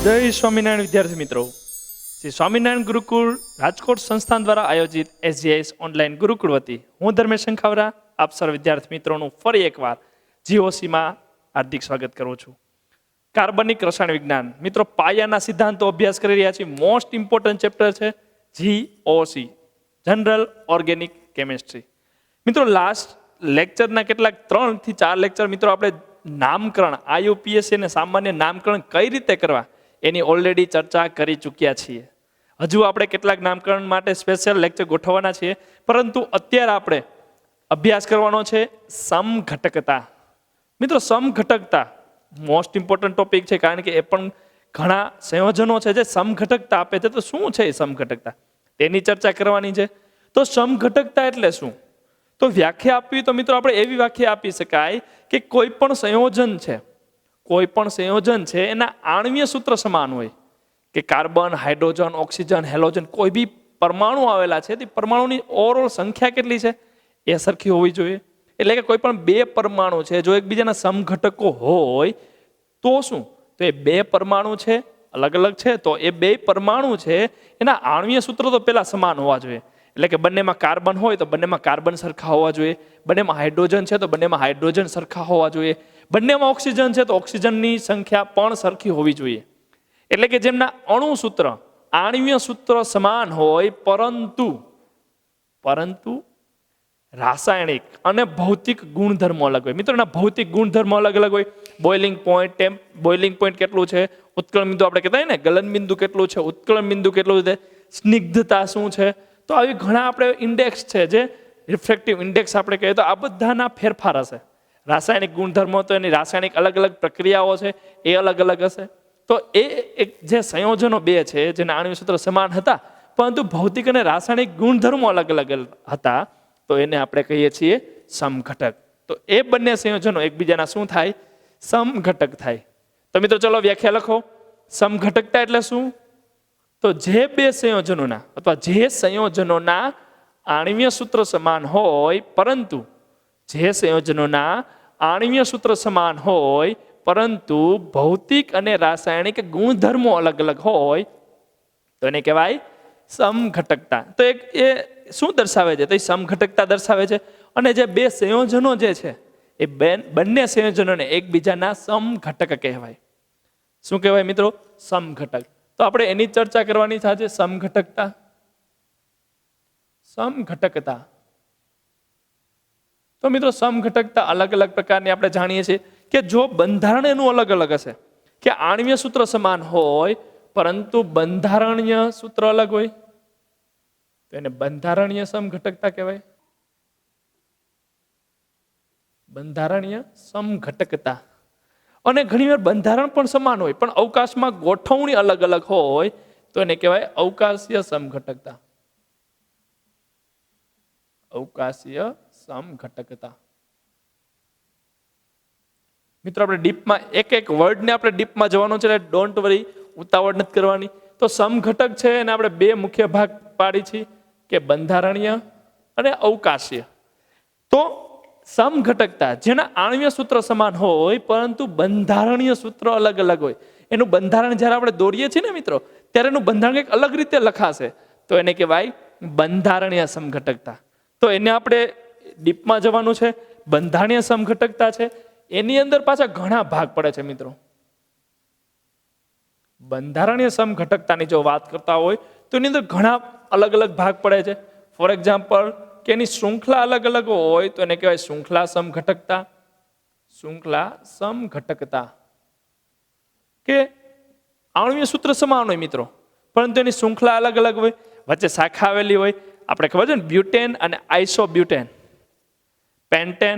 જય સ્વામિનારાયણ વિદ્યાર્થી મિત્રો, શ્રી સ્વામિનારાયણ ગુરુકુળ રાજકોટ સંસ્થાન દ્વારા આયોજિત SGS ઓનલાઈન ગુરુકુળ વતી હું ધર્મેશ શંખાવરા આપ સર્વ વિદ્યાર્થી મિત્રોનું ફરી એકવાર GOCમાં હાર્દિક સ્વાગત કરું છું. કાર્બનિક રસાયણ વિજ્ઞાન મિત્રો, પાયાના સિદ્ધાંતો અભ્યાસ કરી રહ્યા છીએ. મોસ્ટ ઇમ્પોર્ટન્ટ ચેપ્ટર છે GOC, જનરલ ઓર્ગેનિક કેમિસ્ટ્રી. મિત્રો, લાસ્ટ લેક્ચરના કેટલાક 3 થી 4 લેક્ચર મિત્રો આપણે નામકરણ, IUPAC ને સામાન્ય નામકરણ કઈ રીતે કરવા એની ઓલરેડી ચર્ચા કરી ચૂક્યા છીએ. હજુ આપણે કેટલાક નામકરણ માટે સ્પેશિયલ લેક્ચર ગોઠવવાના છીએ, પરંતુ અત્યારે આપણે અભ્યાસ કરવાનો છે સમઘટકતા. મિત્રો, સમઘટકતા મોસ્ટ ઇમ્પોર્ટન્ટ ટોપિક છે, કારણ કે એ પણ ઘણા સંયોજનો છે જે સમઘટકતા આપે છે. તો શું છે એ સમઘટકતા, તેની ચર્ચા કરવાની છે. તો સમઘટકતા એટલે શું? તો વ્યાખ્યા આપવી તો મિત્રો આપણે એવી વ્યાખ્યા આપી શકાય કે કોઈ પણ સંયોજન છે એના આણ્વીય સૂત્ર સમાન હોય, કે કાર્બન, હાઇડ્રોજન, ઓક્સિજન, હેલોજન, કોઈ બી પરમાણુ આવેલા છે તે પરમાણુની ઓવરઓલ સંખ્યા કેટલી છે એ સરખી હોવી જોઈએ. એટલે કે કોઈ પણ 2 પરમાણુ છે જો એકબીજાના સમઘટકો હોય તો શું, તો એ 2 પરમાણુ છે અલગ અલગ છે તો એ 2 પરમાણુ છે એના આણ્વીય સૂત્રો તો પેલા સમાન હોવા જોઈએ. એટલે કે બંનેમાં કાર્બન હોય તો બંનેમાં કાર્બન સરખા હોવા જોઈએ, બંનેમાં હાઇડ્રોજન છે તો બંનેમાં હાઇડ્રોજન સરખા હોવા જોઈએ, બંનેમાં ઓક્સિજન છે તો ઓક્સિજનની સંખ્યા પણ સરખી હોવી જોઈએ. એટલે કે જેમના અણુ સૂત્ર, આણ્વીય સૂત્ર સમાન હોય, પરંતુ રાસાયણિક અને ભૌતિક ગુણધર્મો અલગ હોય. મિત્રો, એના ભૌતિક ગુણધર્મો અલગ અલગ હોય. બોઇલિંગ પોઈન્ટ કેટલું છે, ઉત્કલન બિંદુ આપણે કહેતા હોય ને, ગલન બિંદુ કેટલું છે, ઉત્કલન બિંદુ કેટલું છે, સ્નિગ્ધતા શું છે, તો આવી ઘણા આપણે ઇન્ડેક્સ છે, જે રિફ્રેક્ટિવ ઇન્ડેક્સ આપણે કહીએ, તો આ બધાના ફેરફાર હશે. રાસાયણિક ગુણધર્મો તો એની રાસાયણિક અલગ અલગ પ્રક્રિયાઓ છે એ અલગ અલગ હશે. તો એ એક જે સંયોજનો 2 છે જેના આણ્વીય સૂત્ર સમાન હતા પરંતુ ભૌતિક અને રાસાયણિક ગુણધર્મો અલગ અલગ હતા, તો એને આપણે કહીએ છીએ સમઘટક. તો એ બંને સંયોજનો એકબીજાના શું થાય, સમઘટક થાય. તો મિત્રો ચલો વ્યાખ્યા લખો. સમઘટકતા એટલે શું? તો જે 2 સંયોજનોના અથવા જે સંયોજનોના આણ્વીય સૂત્ર સમાન હોય, પરંતુ જે સંયોજનોના આણ્વીય સૂત્ર સમાન હોય પરંતુ ભૌતિક અને રાસાયણિક ગુણધર્મો અલગ અલગ હોય તો એને કહેવાય સમઘટકતા. તો એ શું દર્શાવે છે? તો એ સમઘટકતા દર્શાવે છે. અને જે 2 સંયોજનો જે છે એ બંને સંયોજનોને એકબીજાના સમઘટક કહેવાય. શું કહેવાય મિત્રો? સમઘટક. તો આપણે એની ચર્ચા કરવાની છે. સમઘટકતા. તો મિત્રો, સમઘટકતા અલગ અલગ પ્રકારની આપણે જાણીએ છીએ કે જો બંધારણ એનું અલગ અલગ હશે, કે આણ્વીય સૂત્ર સમાન હોય પરંતુ બંધારણીય સૂત્ર અલગ હોય, તો એને બંધારણીય સમઘટકતા કહેવાય. બંધારણીય સમઘટકતા. અને ઘણીવાર બંધારણ પણ સમાન હોય પણ અવકાશમાં ગોઠવણી અલગ અલગ હોય તો એને કહેવાય અવકાશીય સમઘટકતા. અવકાશીય સમઘટકતા. મિત્રો, આપણે ડીપમાં એક વર્ડને આપણે ડીપમાં જવાનું છે, ડોન્ટ વરી, ઉતાવળ નથી કરવાની. તો સમઘટક છે એને આપણે 2 મુખ્ય ભાગ પાડી છે, કે બંધારણીય અને અવકાશીય. તો સમઘટકતા જેના આણ્વીય સૂત્ર સમાન હોય પરંતુ બંધારણીય સૂત્ર અલગ અલગ હોય, એનું બંધારણ જ્યારે આપણે દોરીએ છીએ ને મિત્રો, ત્યારે એનું બંધારણ કંઈક અલગ રીતે લખાશે, તો એને કહેવાય બંધારણીય સમઘટકતા. તો એને આપણે ડીપમાં જવાનું છે. બંધારણીય સમઘટકતા છે એની અંદર પાછા ઘણા ભાગ પડે છે મિત્રો. બંધારણીય સમઘટકતાની જો વાત કરતા હોય તો એની અંદર ઘણા અલગ અલગ ભાગ પડે છે. ફોર એક્ઝામ્પલ, કે એની શૃંખલા અલગ અલગ હોય તો એને કહેવાય શૃંખલા સમઘટકતા. શૃંખલા સમઘટકતા. કે આણ્વીય સૂત્ર સમાન હોય મિત્રો પરંતુ એની શૃંખલા અલગ અલગ હોય, વચ્ચે શાખા આવેલી હોય. આપણે ખબર છે ને, બ્યુટેન અને આઇસોબ્યુટેન, પેન્ટેન,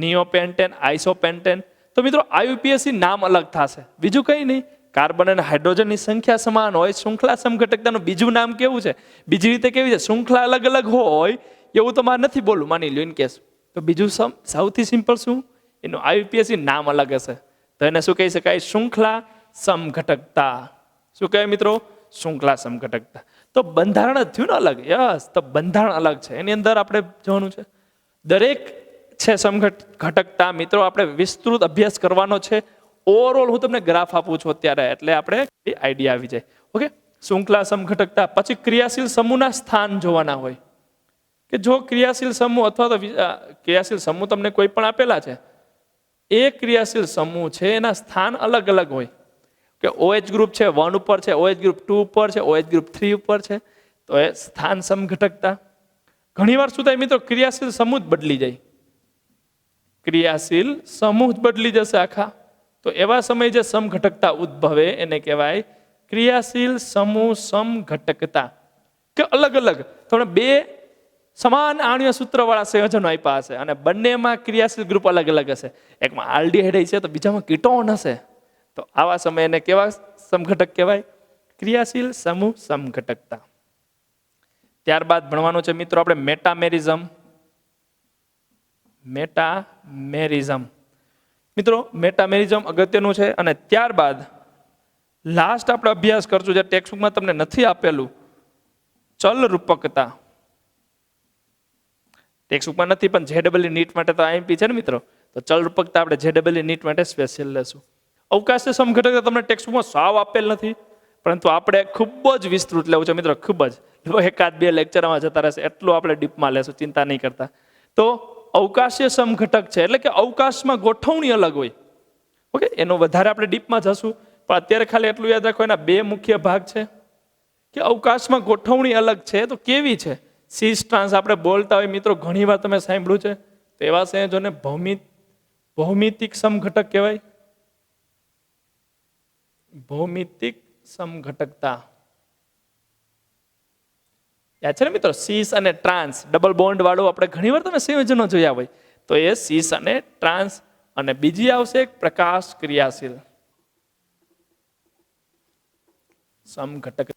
નિયોપેન્ટેન, આઇસોપેન્ટેન. તો મિત્રો IUPAC નામ અલગ થશે, બીજું કંઈ નહીં. કાર્બન અને હાઇડ્રોજનની સંખ્યા સમાન હોય, શૃંખલા સમઘટકતાનું બીજું નામ કેવું છે, બીજી રીતે કેવી છે, શૃંખલા અલગ અલગ હોય એવું તો મારે નથી બોલવું, માની લો ઇન કેસ. તો બીજું સૌથી સિમ્પલ શું, એનું IUPAC નામ અલગ હશે તો એને શું કહી શકાય? શૃંખલા સમઘટકતા. શું કહેવાય મિત્રો? શૃંખલા સમઘટકતા. તો બંધારણ જ થયું ને અલગ. યસ, તો બંધારણ અલગ છે, એની અંદર આપણે જોવાનું છે. દરેક છે સમઘટકતા મિત્રો આપણે વિસ્તૃત અભ્યાસ કરવાનો છે ઓવરઓલ હું તમને ગ્રાફ આપું છું અત્યારે, એટલે આપણે આઈડિયા આવી જાય. ઓકે, શૃંખલા સમઘટકતા. પછી ક્રિયાશીલ સમૂહના સ્થાન જોવાના હોય કે જો ક્રિયાશીલ સમૂહ અથવા તો ક્રિયાશીલ સમૂહ તમને કોઈ પણ આપેલા છે, એ ક્રિયાશીલ સમૂહ છે એના સ્થાન અલગ અલગ હોય કે OH ગ્રુપ છે 1 ઉપર છે, OH ગ્રુપ 2 ઉપર છે, OH ગ્રુપ 3 ઉપર છે, તો એ સ્થાન સમઘટકતા. ઘણીવાર શું થાય મિત્રો, ક્રિયાશીલ સમૂહ જ બદલી જાય, ક્રિયાશીલ સમૂહ જ બદલી જશે આખા. તો એવા સમયે જે સમઘટકતા ઉદ્ભવે એને કહેવાય ક્રિયાશીલ સમૂહ સમઘટકતા. કે અલગ અલગ તમને બે સમાન આણ્વીય સૂત્રવાળા સંયોજનો આપ્યા હશે અને બંનેમાં ક્રિયાશીલ ગ્રુપ અલગ અલગ હશે, એકમાં આલ્ડીહાઇડ છે તો બીજામાં કીટોન હશે, તો આવા સમયે એને કેવા સમઘટક કહેવાય? ક્રિયાશીલ સમૂહ સમઘટકતા. ત્યારબાદ ભણવાનું છે મિત્રો આપણે મેટામેરિઝમ. મેટામેરિઝમ મિત્રો, મેટામેરિઝમ અગત્યનું છે. અને ત્યારબાદ લાસ્ટ આપણે અભ્યાસ કરશું, જે ટેક્સ્ટબુકમાં તમને નથી આપેલું, ચલ રૂપકતા. ટેક્સ્ટબુકમાં નથી પણ JEE નીટ માટે તો આઈએમપી છે ને મિત્રો, તો ચલ રૂપકતા આપણે JEE નીટ માટે સ્પેશિયલ લેશું. અવકાશીય સમઘટકતા તમને ટેક્સ્ટબુકમાં સાવ આપેલ નથી, પરંતુ આપણે ખૂબ જ વિસ્તૃત લેવું છે મિત્રો, ખૂબ જ. એકાદ બે લેક્ચરમાં જતા રહેશે, એટલું આપણે ડીપમાં લેશું, ચિંતા નહીં કરતા. તો અવકાશીય સમઘટક છે એટલે કે અવકાશમાં ગોઠવણી અલગ હોય. ઓકે, એનો વધારે આપણે ડીપમાં જશું, પણ અત્યારે ખાલી એટલું યાદ રાખો, એના બે મુખ્ય ભાગ છે કે અવકાશમાં ગોઠવણી અલગ છે. તો કેવી છે? સીસ ટ્રાન્સ આપણે બોલતા હોય મિત્રો, ઘણી વાર તમે સાંભળ્યું છે, તો એવા સંયોજનોને ભૌમિતિક સમઘટક કહેવાય. ભૌમિતિક સમઘટકતા યાદ છે ને મિત્રો, સીસ અને ટ્રાન્સ ડબલ બોન્ડ વાળું આપણે ઘણીવાર તમે સંયોજનો જોયા હોય, તો એ સીસ અને ટ્રાન્સ. અને બીજી આવશે પ્રકાશ ક્રિયાશીલ સમઘટક.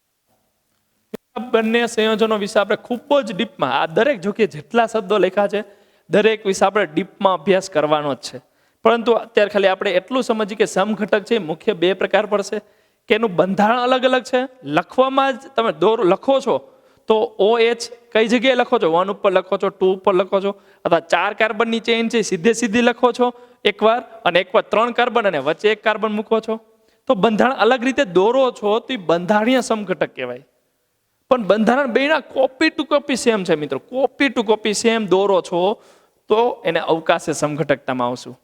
બંને સંયોજનો વિશે આપણે ખૂબ જ ડીપમાં, આ દરેક જો કે જેટલા શબ્દો લખ્યા છે દરેક વિશે આપણે ડીપમાં અભ્યાસ કરવાનો જ છે. પરંતુ અત્યારે ખાલી આપણે એટલું સમજીએ કે સમઘટક છે મુખ્ય બે પ્રકાર પડશે, કે એનું બંધારણ અલગ અલગ છે. લખવામાં જ તમે લખો છો તો OH કઈ જગ્યાએ લખો છો? 1 ઉપર લખો છો, 2 ઉપર લખો છો, અથવા 4 કાર્બનની ચેઇન છે સીધી લખો છો એકવાર, અને એકવાર 3 કાર્બન અને વચ્ચે 1 કાર્બન મૂકો છો, તો બંધારણ અલગ રીતે દોરો છો તો એ બંધારણીય સમઘટક કહેવાય. પણ બંધારણ બેના કોપી ટુ કોપી સેમ છે મિત્રો, કોપી ટુ કોપી સેમ દોરો છો તો એને અવકાશીય સમઘટકતામાં આવશું.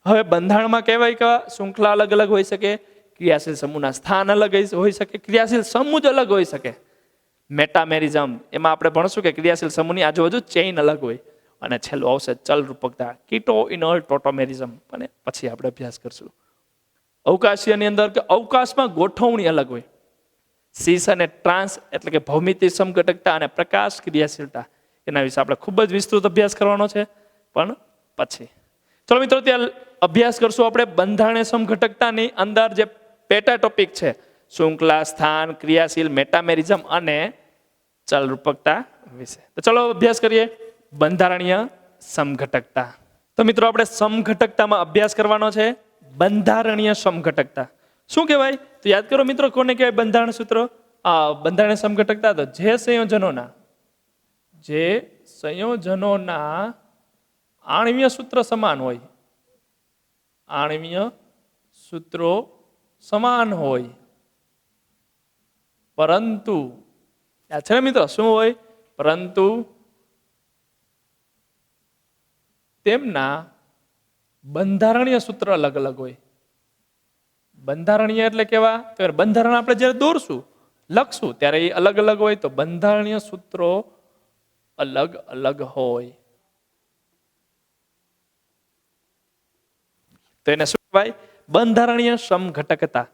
હવે બંધારણમાં કહેવાય કે શૃંખલા અલગ અલગ હોઈ શકે, ક્રિયાશીલ સમૂહના સ્થાન અલગ હોઈ શકે, ક્રિયાશીલ સમૂહ જ અલગ હોઈ શકે. મેટામેરિઝમ એમાં આપણે ભણશું કે ક્રિયાશીલ સમૂહની આજુબાજુ ચેઇન અલગ હોય. અને છેલ્લું આવશે ચલ રૂપકતા, કીટો ઇનર્લ ટોટોમેરિઝમ, અને પછી આપણે અભ્યાસ કરશું. અવકાશીયની અંદર કે અવકાશમાં ગોઠવણી અલગ હોય. સીસ અને ટ્રાન્સ એટલે કે ભૌમિતિક સમઘટકતા અને પ્રકાશ ક્રિયાશીલતા, એના વિશે આપણે ખૂબ જ વિસ્તૃત અભ્યાસ કરવાનો છે, પણ પછી. ચલો મિત્રો, ત્યાં અભ્યાસ કરશું આપણે બંધારણીય સમઘટકતાની અંદર જે પેટા ટોપિક છે, શૃંખલા, સ્થાન, ક્રિયાશીલ, મેટામેરિઝમ અને ચલ રૂપકતા વિશે. તો ચલો અભ્યાસ કરીએ બંધારણીય સમઘટકતા. તો મિત્રો આપણે સમઘટકતામાં અભ્યાસ કરવાનો છે બંધારણીય સમઘટકતા. શું કહેવાય? તો યાદ કરો મિત્રો, કોને કહેવાય બંધારણ સૂત્ર? બંધારણીય સમઘટકતા તો જે સંયોજનોના આણ્વીય સૂત્ર સમાન હોય, આણ્વીય સૂત્રો સમાન હોય, પરંતુ યાદ છે ને મિત્રો શું હોય? પરંતુ તેમના બંધારણીય સૂત્ર અલગ અલગ હોય. બંધારણીય એટલે કેવા? તો બંધારણ આપણે જ્યારે દોરશું, લખશું ત્યારે એ અલગ અલગ હોય, તો બંધારણીય સૂત્રો અલગ અલગ હોય. તો એને શું કહેવાય? બંધારણીય સમઘટકતા.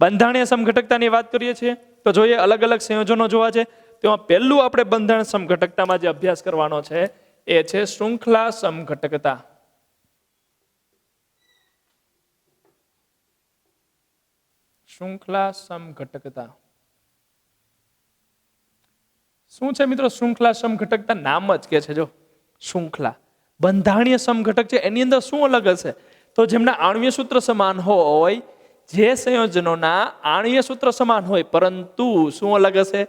બંધારણીય સમઘટકતાની વાત કરીએ છીએ તો જોઈએ અલગ અલગ સંયોજનો જોવા છે. તેમાં પહેલું આપણે બંધારણ સમઘટકતામાં જે અભ્યાસ કરવાનો છે એ છે શૃંખલા સમઘટકતા. શૃંખલા સમઘટકતા શું છે મિત્રો? શૃંખલા સમઘટકતા નામ જ કે છે, જો શૃંખલા. બંધારણીય સમઘટક છે એની અંદર શું અલગ હશે? તો જેમના આણ્વીય સૂત્ર સમાન હોય, જે સંયોજનોના આણ્વીય સૂત્ર સમાન હોય, પરંતુ શું અલગ હશે?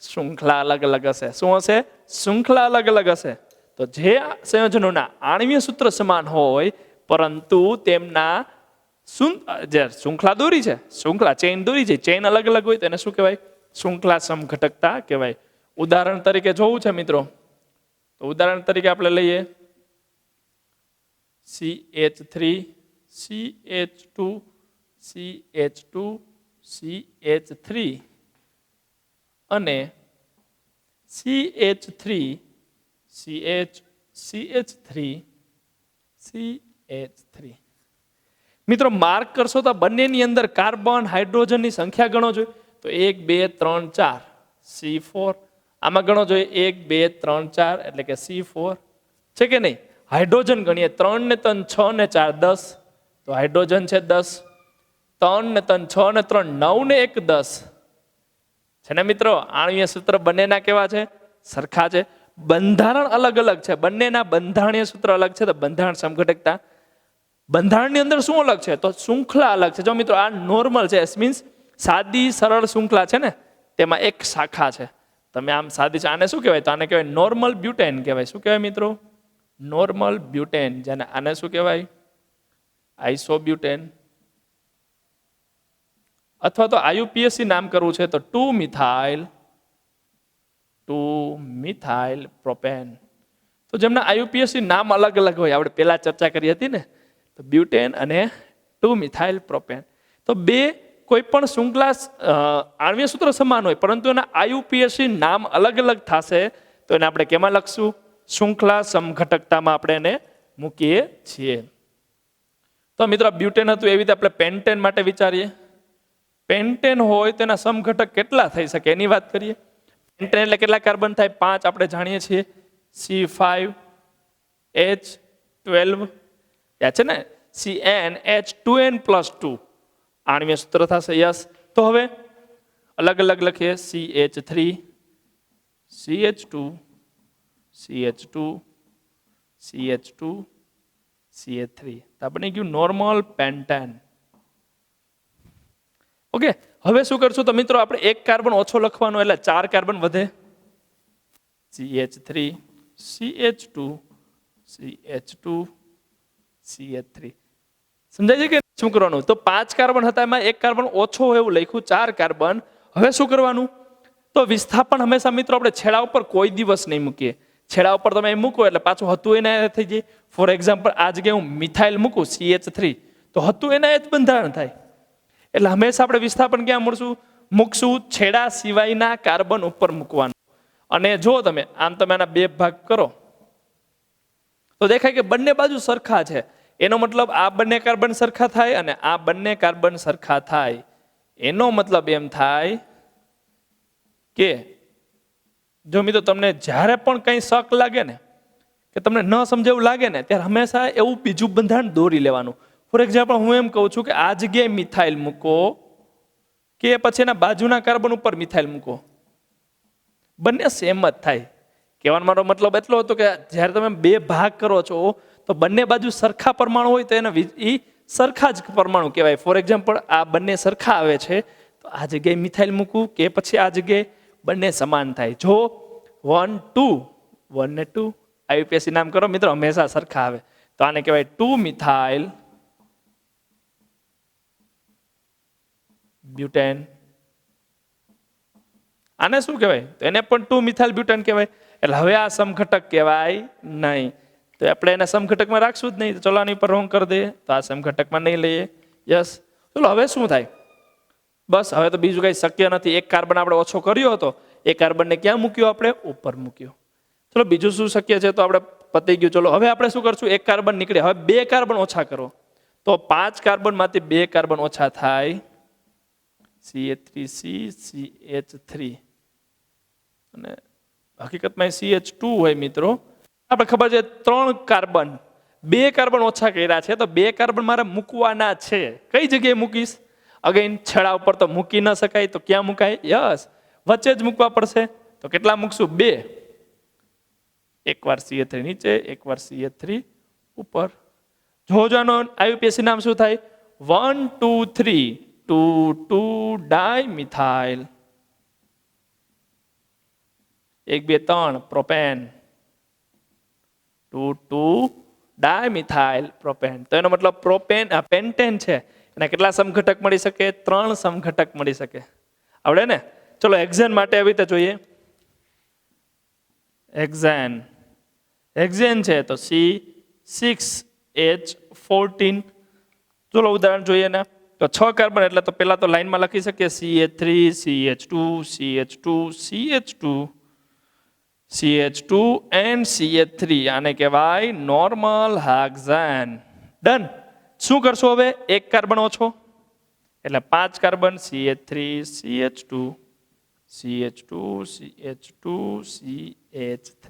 શૃંખલા અલગ અલગ હશે. શું હશે? શૃંખલા અલગ અલગ હશે. તો જે સંયોજનોના આણ્વીય સૂત્ર સમાન હોય પરંતુ તેમના જે શૃંખલા દોરી છે, શૃંખલા ચેઇન દોરી છે, ચેઇન અલગ અલગ હોય તો એને શું કહેવાય? શૃંખલા સમઘટકતા કહેવાય. ઉદાહરણ તરીકે જોવું છે મિત્રો, તો ઉદાહરણ તરીકે આપણે લઈએ CH3 CH2 CH2 CH3 અને CH3 CH3 CH3. મિત્રો માર્ક કરશો તો બંનેની અંદર કાર્બન હાઇડ્રોજનની સંખ્યા ગણો જોઈએ તો 1 2 3 4 C4. આમાં ગણો જોઈએ 1 2 3 4 એટલે કે C4 છે કે નહીં? હાઇડ્રોજન ગણીએ 3 ને 3 6 ને 4 10 તો હાઇડ્રોજન છે 10. 3 ને 3 6 ને 3 9 ને 1 10 છે ને મિત્રો. આણ્વીય સૂત્ર બંનેના કેવા છે? સરખા છે. બંધારણ અલગ અલગ છે, બંનેના બંધારણીય સૂત્ર અલગ છે. તો બંધારણ સમઘટકતા બંધારણની અંદર શું અલગ છે? તો શૃંખલા અલગ છે. જો મિત્રો આ નોર્મલ છે, મીન્સ સાદી સરળ શૃંખલા છે ને, તેમાં એક શાખા છે. તમે આમ સાદી છે, આને શું કહેવાય? તો આને કહેવાય નોર્મલ બ્યુટેન કહેવાય. શું કહેવાય મિત્રો? Normal butane. જેને આને શું કહેવાય? આઇસોબ્યુટેન. અથવા તો આયુપીએસસી નામ કરવું છે તો 2-મિથાઇલ પ્રોપેન. તો જેમના આયુપીએસસી નામ અલગ અલગ હોય, આપણે પહેલા ચર્ચા કરી હતી ને, તો બ્યુટેન અને 2-મિથાઇલ પ્રોપેન. તો બે કોઈ પણ શૃંખલા આણ્વીય સૂત્ર સમાન હોય પરંતુ એના આયુપીએસસી નામ અલગ અલગ થશે તો એને આપણે કેમાં લખશું? શૃંખલા સમઘટકતામાં આપણે એને મૂકીએ છીએ. તો મિત્રો બ્યુટેન હતું, એવી રીતે આપણે પેન્ટેન માટે વિચારીએ. પેન્ટેન હોય તેના સમઘટક કેટલા થઈ શકે એની વાત કરીએ. પેન્ટેન એટલે કેટલા કાર્બન થાય? 5 આપણે જાણીએ છીએ. C5H12 છે ને, CnH2n+2 આણ્વીય સૂત્ર થશે. યસ. તો હવે અલગ અલગ લખીએ. CH3 CH2 CH2 CH2 CH3. તો બની ગયું નોર્મલ પેન્ટેન. ઓકે. હવે શું કરશું? તો મિત્રો આપણે એક કાર્બન ઓછો લખવાનો એટલે 4 કાર્બન વધે. CH3 CH2 CH2 CH3. સમજાય છે કે શું કરવાનું? તો 5 કાર્બન હતા, એમાં એક કાર્બન ઓછો હોય એવું લખ્યું, 4 કાર્બન. હવે શું કરવાનું? તો વિસ્થાપન હંમેશા મિત્રો આપણે છેડા ઉપર કોઈ દિવસ નહીં મૂકીએ. છેડા ઉપર તમે એમ મૂકો એટલે પાછું હતું એના થઈ જાય. ફોર એક્ઝામ્પલ આ જગ્યાએ હું મિથાઇલ મૂકું CH3 તો હતું એના જ બંધારણ થાય. એટલે હંમેશા આપણે વિસ્થાપન ક્યાં મૂકશું? છેડા સિવાયના કાર્બન ઉપર મૂકવાનું. અને જો તમે આના 2 ભાગ કરો તો દેખાય કે બંને બાજુ સરખા છે. એનો મતલબ આ બંને કાર્બન સરખા થાય અને આ બંને કાર્બન સરખા થાય. એનો મતલબ એમ થાય કે જો મિત્રો તમને જ્યારે પણ કંઈ શક લાગે ને, કે તમને ન સમજાવું લાગે ને, ત્યારે હંમેશા એવું બીજું બંધારણ દોરી લેવાનું. ફોર એક્ઝામ્પલ હું એમ કહું છું કે આ જગ્યાએ મિથાઇલ મૂકો કે પછી એના બાજુના કાર્બન ઉપર મિથાઇલ મૂકો, બંને સેમ જ થાય. કહેવાનો મારો મતલબ એટલો હતો કે જ્યારે તમે 2 ભાગ કરો છો તો બંને બાજુ સરખા પરમાણુ હોય તો એના સરખા જ પરમાણુ કહેવાય. ફોર એક્ઝામ્પલ આ બંને સરખા આવે છે તો આ જગ્યાએ મિથાઇલ મૂકવું કે પછી આ જગ્યાએ, બંને સમાન થાય. જો 1 2 1 ને 2 આયુપીએસસી નામ કરો મિત્રો, હંમેશા સરખા આવે. તો આને કહેવાય 2-મિથાઇલ બ્યુટેન. આને શું કહેવાય? તો એને પણ 2-મિથાઇલ બ્યુટેન કહેવાય. એટલે હવે આ સમઘટક કહેવાય નહીં. તો આપણે એને સમઘટકમાં રાખશું જ નહીં. તો ચલો આની પર રોંગ કરી દઈએ, તો આ સમઘટકમાં નહીં લઈએ. યસ. ચલો હવે શું થાય? બસ હવે તો બીજું કંઈ શક્ય નથી. એક કાર્બન આપણે ઓછો કર્યો હતો, એ કાર્બનને ક્યાં મૂક્યો? આપણે ઉપર મૂક્યો. ચલો બીજું શું શક્ય છે? તો આપણે પતી ગયું. ચલો હવે આપણે શું કરશું? એક કાર્બન નીકળે, હવે 2 કાર્બન ઓછા કરો તો 5 કાર્બનમાંથી 2 કાર્બન ઓછા થાય. CH3C CH3 અને હકીકતમાં CH2 હોય મિત્રો. આપણે ખબર છે 3 કાર્બન, 2 કાર્બન ઓછા કર્યા છે તો 2 કાર્બન મારે મૂકવાના છે. કઈ જગ્યાએ મૂકીશ? અગેન છેડા ઉપર તો મૂકી ન શકાય, તો ક્યાં મુકાય? યસ, વચ્ચે જ મૂકવા પડશે. તો કેટલા મૂકશું? 2. એકવાર CH3 નીચે, એકવાર CH3 ઉપર. જોજો આનો આયુપીએસસી નામ શું થાય? 1 2 3 2 ડાયમિથાઇલ. 1 2 3 પ્રોપેન. 2 dimethyl propane. તો એનો મતલબ પ્રોપેન પેન્ટેન છે એના કેટલા સમઘટક મળી શકે? 3 સમઘટક મળી શકે. આવડે ને? ચલો હેક્ઝેન માટે આવી રીતે જોઈએ. હેક્ઝેન છે તો C6H14. ચલો ઉદાહરણ જોઈએ ને. તો 6 કાર્બન એટલે તો પહેલા તો લાઈનમાં લખી શકીએ CH3 CH2 CH2 CH2 CH2 and CH3. આને કહેવાય નોર્મલ હેક્ઝેન. ડન. શું કરશો હવે? એક કાર્બન ઓછો એટલે 5 carbon CH3 CH2 CH2 CH2 CH3.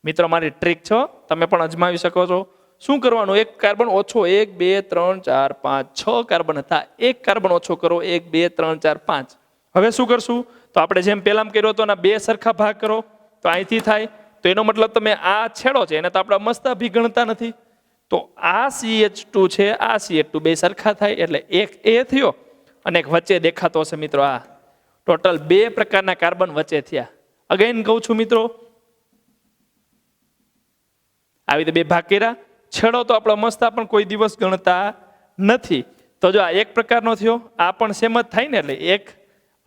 મિત્રો મારી ટ્રીક છો, તમે પણ અજમાવી શકો છો. શું કરવાનું? એક કાર્બન ઓછો 1 2 3 4 5 6 કાર્બન હતા, એક કાર્બન ઓછો કરો 1 2 3 4 5. હવે શું કરશું? તો આપણે જેમ પહેલામાં કર્યો હતો એના 2 સરખા ભાગ કરો તો અહીંથી થાય. તો એનો મતલબ તમે આ છેડો છે એને તો આપણે મસ્તા ભી ગણતા નથી. તો આ CH2 છે, આ CH2 બે સરખા થાય એટલે એક એ થયો અને એક વચ્ચે દેખાતો હશે મિત્રો. આ ટોટલ 2 પ્રકારના કાર્બન વચ્ચે થયા. અગેન કહું છું મિત્રો, આવી રીતે 2 ભાગ કર્યા, છેડો તો આપણો મસ્તા પણ કોઈ દિવસ ગણતા નથી. તો જો આ એક પ્રકારનો થયો, આ પણ સેમ જ થાય ને, એટલે એક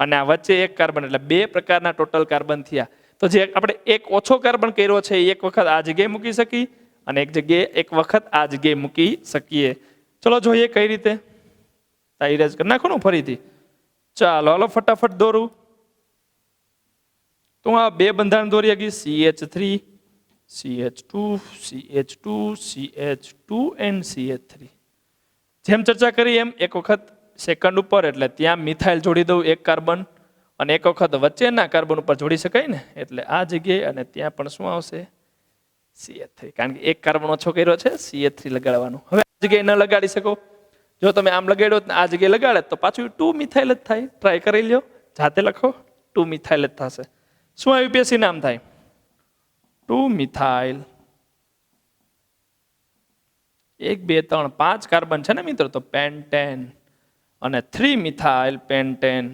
અને આ વચ્ચે એક કાર્બન એટલે 2 પ્રકારના ટોટલ કાર્બન થયા. તો જે આપણે એક ઓછો કાર્બન કર્યો છે એ એક વખત આ જગ્યાએ મૂકી શકી અને એક જગ્યાએ એક વખત આ જગ્યાએ મૂકી શકીએ. ચલો જોઈએ કઈ રીતે. ઇરેઝ કરી નાખો ને ફરીથી. ચાલો હાલો ફટાફટ દોરું. તો આ 2 બંધારણ દોરી આગી CH3 CH2 CH2 CH2 and CH3. જેમ ચર્ચા કરી એમ એક વખત સેકન્ડ ઉપર એટલે ત્યાં મિથાઇલ જોડી દઉં એક કાર્બન અને એક વખત વચ્ચેના કાર્બન ઉપર જોડી શકાય ને, એટલે આ જગ્યાએ અને ત્યાં પણ શું આવશે? CH3. કારણ કે એક કાર્બન ઓછો કર્યો છે, CH3 લગાડવાનું. હવે આ જગ્યાએ ન લગાડી શકો. જો તમે આમ લગાડ્યો આ જગ્યાએ લગાડે તો પાછું 2 મિથાઇલ જ થાય. ટ્રાય કરી લ્યો, જાતે લખો 2 મિથાઇલ જ થશે. શું આઈયુપીએસી નામ થાય? 2 મિથાઇલ. 1 2 3 5 કાર્બન છે ને મિત્રો, તો પેન્ટેન અને 3 મિથાઇલ પેન્ટેન.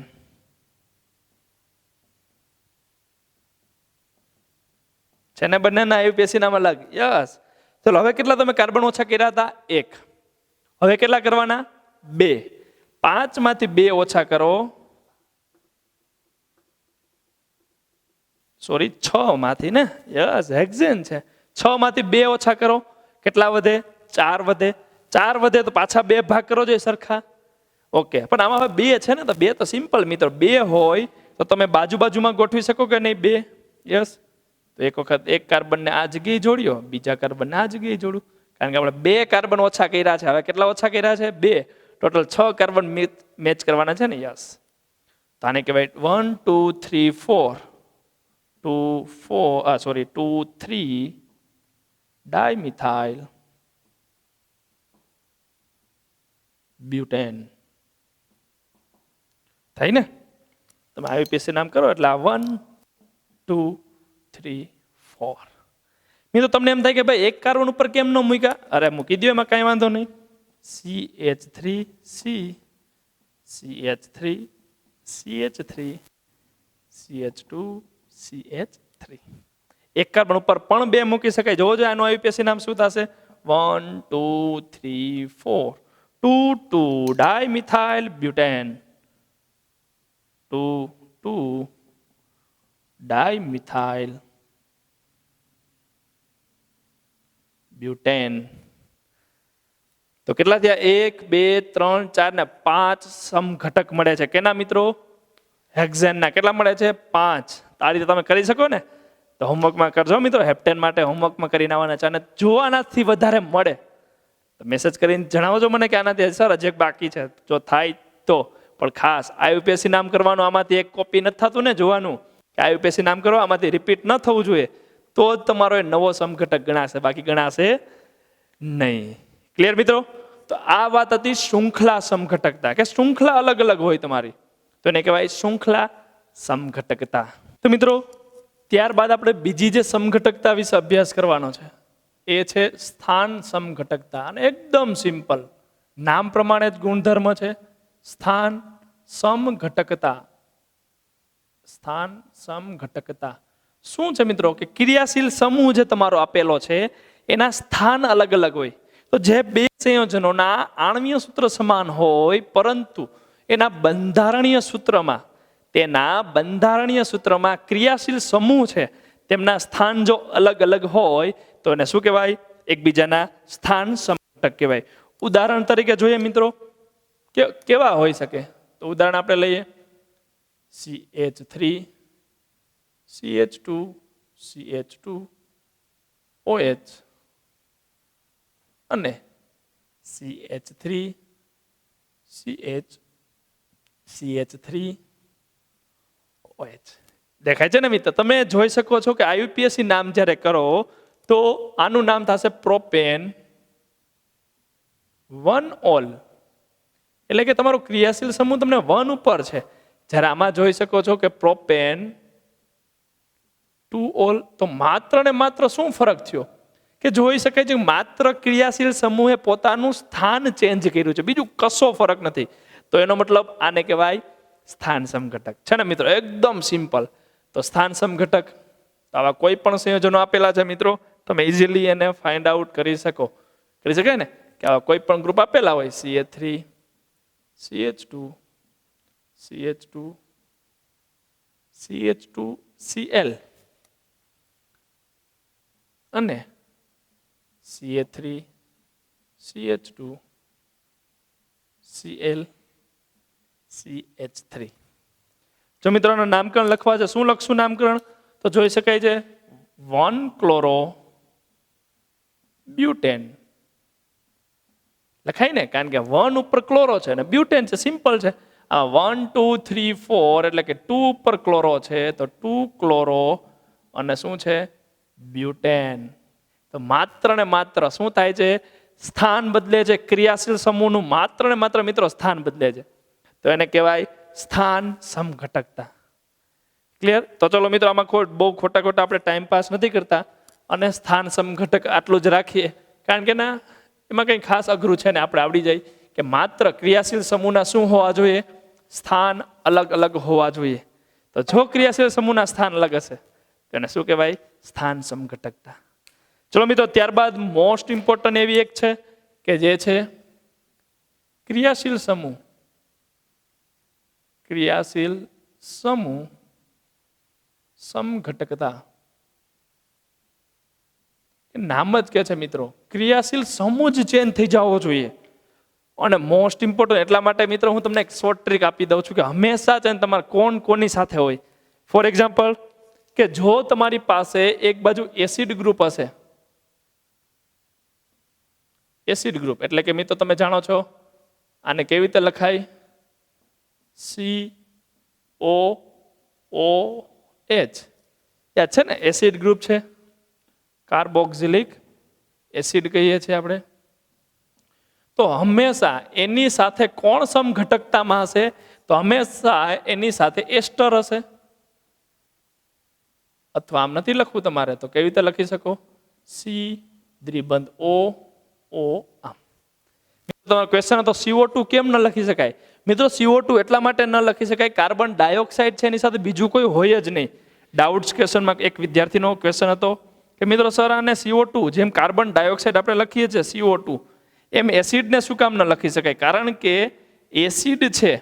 છે ને બંનેના આઈયુપીએસી નામ અલગ? યસ. ચલો હવે કેટલા તમે કાર્બન ઓછા કર્યા હતા? 1. હવે કેટલા કરવાના? 2. 5 માંથી 2 ઓછા કરો, સોરી 6 માંથી ને. યસ, હેક્ઝેન છે. 6 માંથી 2 ઓછા કરો, કેટલા વધે? 4 વધે. 4 વધે તો પાછા 2 ભાગ કરો જોઈએ સરખા. ઓકે, પણ આમાં હવે 2 છે ને, તો 2 તો સિમ્પલ મિત્રો. 2 હોય તો તમે બાજુમાં ગોઠવી શકો કે નહીં? 2. યસ. તો એક વખત એક કાર્બનને આ જગ્યાએ જોડ્યો, બીજા કાર્બનને આ જગ્યાએ જોડું. કારણ કે આપણે 2 કાર્બન ઓછા કર્યા છે. હવે કેટલા ઓછા કર્યા છે? 2. ટોટલ 6 કાર્બન મેચ કરવાના છે ને. યસ. તો આને કહેવાય 1 2 3 4 2 3 ડાયમિથાઇલ બ્યુટેન. થાય ને? તમે આઈયુપીએસી નામ કરો એટલે આ 1 2 3 4. મિત્રો તમને એમ થાય કે ભાઈ એક કાર્બન ઉપર કેમ ન મૂક્યા? અરે મૂકી દો, એમાં કાંઈ વાંધો નહીં. CH3 C CH3 CH3 CH2 CH3. એક કાર્બન ઉપર પણ 2 મૂકી શકાય. જોવો જો આનું આઈયુપીએસી નામ શું થશે? 1 2 3 4 2 2 ડાયમિથાઇલ બ્યુટેન. 2 2 dimethyl butane. તો કેટલા થયા? 1 2 3 4 ને 5 સમઘટક મળે છે. કેના મિત્રો? હેક્ઝેનના. કેટલા મળે છે? 5. આ રીતે તમે કરી શકો ને? તો હોમવર્કમાં કરજો મિત્રો. હેપ્ટેન માટે હોમવર્કમાં કરીને આવવાના છે. અને જો આનાથી વધારે મળે તો મેસેજ કરીને જણાવજો મને કે આનાથી સર હજી બાકી છે. જો થાય તો પણ ખાસ આઈયુપીએસી નામ કરવાનું. આમાંથી એક કોપી નથી થતું ને, જોવાનું કે આઈયુપીએસી નામ કરો, આમાંથી રિપીટ ન થવું જોઈએ. તો જ તમારો એ નવો સમઘટક ગણાશે, બાકી ગણાશે નહીં. ક્લિયર મિત્રો? તો આ વાત હતી શૃંખલા સમઘટકતા, કે શૃંખલા અલગ અલગ હોય તમારી, તો એને કહેવાય શૃંખલા સમઘટકતા. તો મિત્રો ત્યારબાદ આપણે બીજી જે સમઘટકતા વિશે અભ્યાસ કરવાનો છે એ છે સ્થાન સમઘટકતા. અને એકદમ સિમ્પલ, નામ પ્રમાણે જ ગુણધર્મ છે. સ્થાન સમઘટકતા. સ્થાન સમઘટકતા શું છે મિત્રો? કે ક્રિયાશીલ સમૂહ જે તમારો આપેલો છે એના સ્થાન અલગ અલગ હોય. તો જે બે સંયોજનોના આણ્વીય સૂત્ર સમાન હોય પરંતુ એના બંધારણીય સૂત્રમાં ક્રિયાશીલ સમૂહ છે તેમના સ્થાન જો અલગ અલગ હોય તો એને શું કહેવાય? એકબીજાના સ્થાન સમઘટક કહેવાય. ઉદાહરણ તરીકે જોઈએ મિત્રો, કેવા હોઈ શકે? તો ઉદાહરણ આપણે લઈએ CH3 CH2 CH2 OH અને CH3 CH3 OH. દેખાય છે ને મિત્ર? તમે જોઈ શકો છો કે IUPAC નામ જ્યારે કરો તો આનું નામ થશે પ્રોપેન 1-ol. એટલે કે તમારો ક્રિયાશીલ સમૂહ તમને 1 ઉપર છે. જ્યારે આમાં જોઈ શકો છો કે પ્રોપેન 2-ol. તો માત્ર ને માત્ર શું ફરક થયો? કે જોઈ શકાય છે માત્ર ક્રિયાશીલ સમૂહે પોતાનું સ્થાન ચેન્જ કર્યું છે, બીજું કશો ફરક નથી. તો એનો મતલબ આને કહેવાય સ્થાન સમઘટક. છે ને મિત્રો? એકદમ સિમ્પલ. તો સ્થાન સમઘટક આવા કોઈ પણ સંયોજનો આપેલા છે મિત્રો, તમે ઇઝીલી એને ફાઇન્ડ આઉટ કરી શકાય ને કે આવા કોઈ પણ ગ્રુપ આપેલા હોય CH3 CH2 CH2 CH2 Cl અને CH3 CH2 Cl CH3. જો મિત્રોનું નામકરણ લખવા છે, શું લખશું નામકરણ? તો જોઈ શકાય છે 1-chloro-butane લખાય ને, કારણ કે 1 ઉપર ક્લોરો છે અને બ્યુટેન છે. સિમ્પલ છે. આ 1 2 3 4 એટલે કે 2 ઉપર ક્લોરો છે તો 2-chloro અને શું છે? બ્યુટેન. તો માત્ર ને માત્ર શું થાય છે? સ્થાન બદલે છે. ક્રિયાશીલ સમૂહનું માત્ર ને માત્ર મિત્રો સ્થાન બદલે છે. તો એને કહેવાય સ્થાન સમઘટકતા. ક્લિયર? તો ચલો મિત્રો, આમાં બહુ ખોટા આપણે ટાઈમ પાસ નથી કરતા અને સ્થાન સમઘટક આટલું જ રાખીએ, કારણ કે ના એમાં કંઈ ખાસ અઘરું છે ને, આપણે આવડી જાય કે માત્ર ક્રિયાશીલ સમૂહના શું હોવા જોઈએ? સ્થાન અલગ અલગ હોવા જોઈએ. તો જો ક્રિયાશીલ સમૂહના સ્થાન અલગ હશે તો એને શું કહેવાય? સ્થાન સમઘટકતા. ચલો મિત્રો, ત્યારબાદ મોસ્ટ ઇમ્પોર્ટન્ટ એવી એક છે કે જે છે ક્રિયાશીલ સમૂહ સમઘટકતા. નામ જ કે છે મિત્રો, ક્રિયાશીલ સમૂહ જ ચેન્જ થઈ જવો જોઈએ. અને મોસ્ટ ઇમ્પોર્ટન્ટ એટલા માટે મિત્રો હું તમને એક શોર્ટ ટ્રીક આપી દઉં છું કે હંમેશા છે ને તમારે કોની સાથે હોય. ફોર એક્ઝામ્પલ કે જો તમારી પાસે એક બાજુ એસિડ ગ્રુપ હશે, એસિડ ગ્રુપ એટલે કે મિત્રો તમે જાણો છો આને કેવી રીતે લખાય? COOH. યાદ છે ને? એસિડ ગ્રુપ છે, કાર્બોક્સિલિક એસિડ કહીએ છીએ આપણે. તો હંમેશા એની સાથે કોણ સમઘટકતામાં હશે? તો હંમેશા એની સાથે એસ્ટર હશે. અથવા આમ નથી લખવું તમારે, તો કેવી રીતે લખી શકો? C-O આમ. તમારો ક્વેશ્ચન હતો CO2 કેમ ન લખી શકાય? મિત્રો CO2 એટલા માટે ન લખી શકાય, કાર્બન ડાયોક્સાઇડ છે એની સાથે બીજું કોઈ હોય જ નહીં. ડાઉટ્સ ક્વેશ્ચનમાં એક વિદ્યાર્થીનો ક્વેશ્ચન હતો કે મિત્રો સર આને CO2 જેમ કાર્બન ડાયોક્સાઇડ આપણે લખીએ છીએ CO2 એમ એસિડને શું કામ ન લખી શકાય? કારણ કે એસિડ છે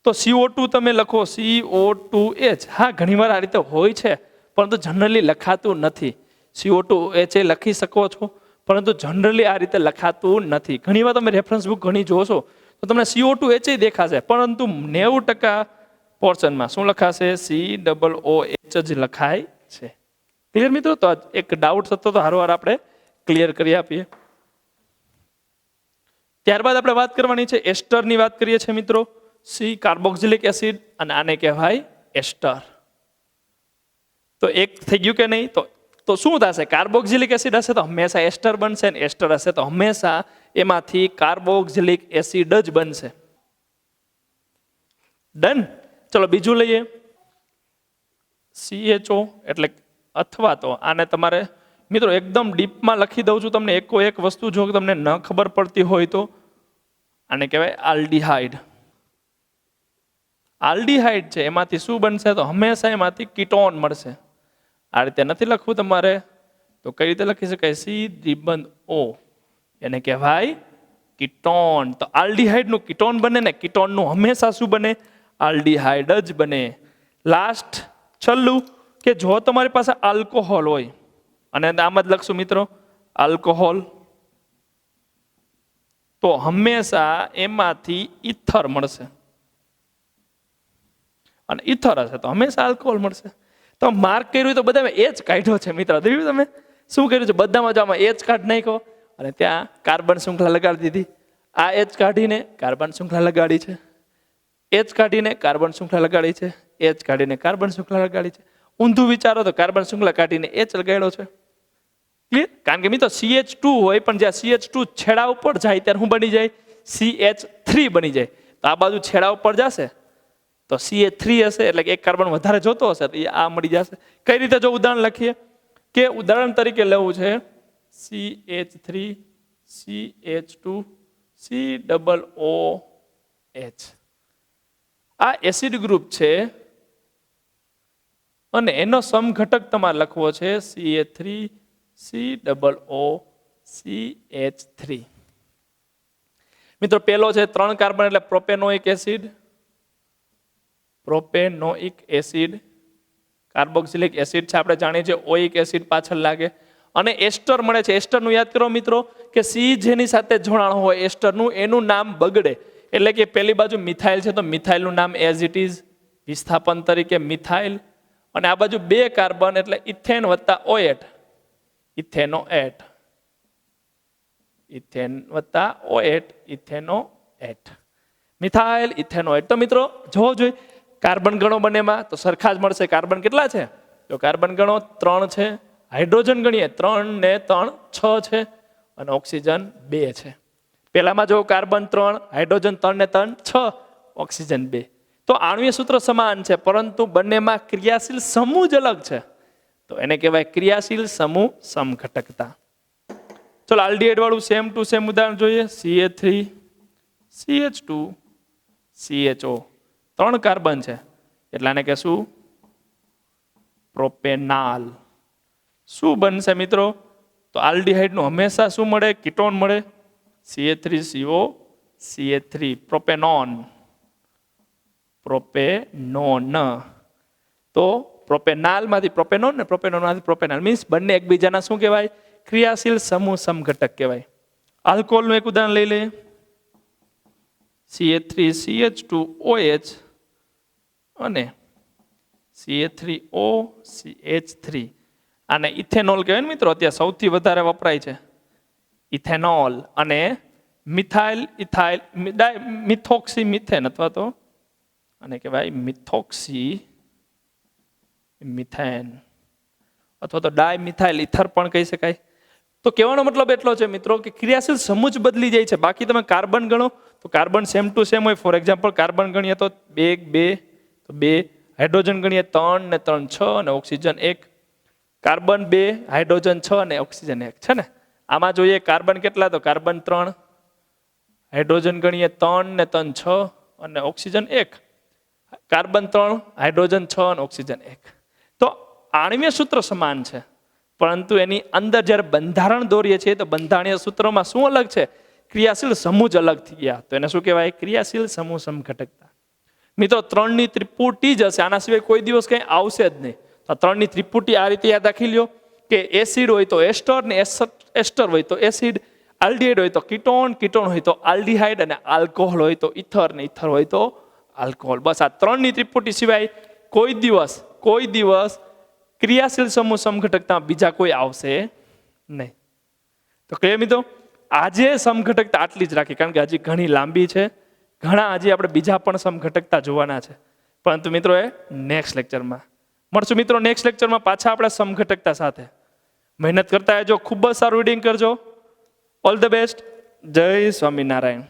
તો CO2 તમે લખો CO2H. હા, ઘણીવાર આ રીતે હોય છે પરંતુ જનરલી લખાતું નથી. CO2H લખી શકો છો પરંતુ જનરલી આ રીતે લખાતું નથી. ઘણીવાર તમે રેફરન્સ બુક ઘણી જોશો તો તમને CO2H દેખાશે પરંતુ 90% પોર્શનમાં શું લખાશે? COOH જ લખાય છે. ક્લિયર મિત્રો? તો એક ડાઉટ હતો તો હારવાર આપણે ક્લિયર કરી આપીએ. ત્યારબાદ આપણે વાત કરવાની છે એસ્ટરની વાત કરીએ છીએ મિત્રો. C કાર્બોક્સિલિક એસિડ અને આને કહેવાય એસ્ટર. તો એક થઈ ગયું કે નહીં? તો શું થશે? કાર્બોક્સિલિક એસિડ હશે તો હંમેશા એસ્ટર બનશે અને એસ્ટર હશે તો હંમેશા એમાંથી કાર્બોક્સિલિક એસિડ જ બનશે. ડન. ચલો બીજું લઈએ. CHO એટલે અથવા તો આને તમારે મિત્રો એકદમ ડીપમાં લખી દઉં છું તમને એક વસ્તુ, જો તમને ન ખબર પડતી હોય તો આને કહેવાય આલ્ડીહાઇડ. આલ્ડીહાઇડ છે એમાંથી શું બનશે? તો હંમેશા એમાંથી કીટોન મળશે. આ રીતે નથી લખવું તમારે, તો કઈ રીતે લખી શકાય? સી દ્વિબંધ ઓ, એને કહેવાય કીટોન. તો આલ્ડીહાઇડ નું કીટોન બને ને, કીટોન નું હંમેશા શું બને? આલ્ડીહાઇડ જ બને. લાસ્ટ છેલ્લું કે જો તમારી પાસે આલ્કોહોલ હોય, અને આમ જ લખશું મિત્રો આલ્કોહોલ, તો હંમેશા એમાંથી ઇથર મળશે, અને ઇથર હશે તો હંમેશા આલ્કોહોલ મળશે. તો માર્ક કર્યું તો બધા એ જ કાઢ્યો છે મિત્ર. જોયું તમે શું કર્યું છે? બધામાં જો આમાં એ જ કાઢ નાખ્યો અને ત્યાં કાર્બન શૃંખલા લગાડી દીધી. આ એચ કાઢીને કાર્બન શૃંખલા લગાડી છે, એચ કાઢીને કાર્બન શૃંખલા લગાડી છે, એચ કાઢીને કાર્બન શૃંખલા લગાડી છે. ઊંધું વિચારો તો કાર્બન શૃંખલા કાઢીને એચ લગાડ્યો છે. ક્લિયર? કારણ કે મિત્રો CH2 હોય, પણ જ્યાં CH2 છેડા ઉપર જાય ત્યારે શું બની જાય? CH3 બની જાય. તો આ બાજુ છેડા ઉપર જશે તો CH3 હશે, એટલે કે એક કાર્બન વધારે જોતો હશે તો આ મળી જશે. કઈ રીતે? જો ઉદાહરણ લખીએ કે ઉદાહરણ તરીકે લેવું છે CH3 CH2 COOH. આ એસિડ ગ્રુપ છે અને એનો સમઘટક તમારે લખવો છે CH3 COOCH3. મિત્રો પેલો છે 3 કાર્બન એટલે propanoic acid, propanoic acid. Carboxylic acid છે આપણે જાણીએ છીએ, ઓઇક એસિડ પાછળ લાગે. અને એસ્ટર મળે છે. એસ્ટરનું યાદ કરો મિત્રો કે સી જેની સાથે જોડાણ હોય એસ્ટરનું, એનું નામ બગડે. એટલે કે પેલી બાજુ મિથાઇલ છે તો મિથાઇલનું નામ એઝ ઇટ ઇઝ, વિસ્થાપન તરીકે મિથાઇલ. અને આ બાજુ 2 કાર્બન એટલે ઇથેન વત્તા ઓએટ, ઇથેનોએટ, ઇથેન વત્તા ઓએટ, ઇથેનોએટ. Methyl ethanoate. તો મિત્રો જોવો જોઈએ કાર્બન ગણો બંનેમાં તો સરખા જ મળશે. કાર્બન કેટલા છે? તો કાર્બન ગણો 3 છે. હાઇડ્રોજન ગણીએ 3 ને 3 6 છે, અને ઓક્સિજન 2 છે. પેલામાં જો કાર્બન 3, હાઇડ્રોજન 3 ને 3 6, ઓક્સિજન 2. તો આણ્વીય સૂત્ર સમાન છે, પરંતુ બંનેમાં ક્રિયાશીલ સમૂહ જ અલગ છે. તો એને કહેવાય ક્રિયાશીલ સમૂહ સમઘટકતા. ચલો આલ્ડીહાઇડ વાળું સેમ ટુ સેમ ઉદાહરણ જોઈએ. CH3 CH2 CHO. 3 કાર્બન છે એટલે આને કહેશું પ્રોપેનાલ. શું બનશે મિત્રો? તો આલ્ડીહાઇડ નું હંમેશા શું મળે? કીટોન મળે. CH3CO CH3 propanone, propanone. તો પ્રોપેનાલ માંથી પ્રોપેનોન ને પ્રોપેનોન માંથી પ્રોપેનાલ, મીન્સ બંને એકબીજાના શું કહેવાય? ક્રિયાશીલ સમૂહ સમઘટક કહેવાય. આલ્કોહોલનું એક ઉદાહરણ લઈ લઈએ. CH3CH2OH અને CH3OCH3. આને ઇથેનોલ કહેવાય ને મિત્રો, અત્યારે સૌથી વધારે વપરાય છે ઇથેનોલ. અને મિથાઇલ ઇથાઇલ મિથોક્સી મિથેન, અથવા તો આને કહેવાય મિથોક્સી મિથેન, અથવા તો ડાયમિથાઇલ ઇથર પણ કહી શકાય. તો કહેવાનો મતલબ એટલો છે મિત્રો કે ક્રિયાશીલ સમૂહ જ બદલી જાય છે. બાકી તમે કાર્બન ગણો તો કાર્બન સેમ ટુ સેમ હોય. ફોર એક્ઝામ્પલ કાર્બન ગણીએ તો 2 તો 2, હાઇડ્રોજન ગણીએ 3 ને 3 6, અને ઓક્સિજન 1. કાર્બન 2, હાઇડ્રોજન 6 અને ઓક્સિજન 1 છે ને. આમાં જોઈએ કાર્બન કેટલા? તો કાર્બન 3, હાઇડ્રોજન ગણીએ 3 ને 3 6, અને ઓક્સિજન 1. કાર્બન 3, હાઇડ્રોજન 6 અને ઓક્સિજન 1. તો આણ્વીય સૂત્ર સમાન છે, પરંતુ એની અંદર જ્યારે બંધારણ દોરીએ છીએ તો બંધારણીય સૂત્રોમાં શું અલગ છે? ક્રિયાશીલ સમૂહ જ અલગ થઈ ગયા. તો એને શું કહેવાય? ક્રિયાશીલ સમૂહ સમઘટકતા. મિત્રો 3ની ત્રિપુટી જ હશે, આના સિવાય કોઈ દિવસ કંઈ આવશે જ નહીં. તો 3ની ત્રિપુટી આ રીતે યાદ રાખી લ્યો કે એસિડ હોય તો એસ્ટર, ને એસ્ટર હોય તો એસિડ, આલ્ડીહાઇડ હોય તો કીટોન, કીટોન હોય તો આલ્ડીહાઇડ, અને આલ્કોહોલ હોય તો ઇથર, ને ઇથર હોય તો આલ્કોહોલ. બસ આ 3ની ત્રિપુટી સિવાય કોઈ દિવસ ક્રિયાશીલ સમૂહ સમઘટકતા બીજા કોઈ આવશે નહીં. તો કહીએ મિત્રો આજે સમઘટકતા આટલી જ રાખી, કારણ કે હજી ઘણી લાંબી છે. ઘણા હજી આપણે બીજા પણ સમઘટકતા જોવાના છે, પરંતુ મિત્રો એ નેક્સ્ટ લેક્ચરમાં મળશું. મિત્રો નેક્સ્ટ લેક્ચરમાં પાછા આપણે સમઘટકતા સાથે મહેનત કરતા રહેજો. ખૂબ જ સારું રીડિંગ કરજો. All the best. જય સ્વામિનારાયણ.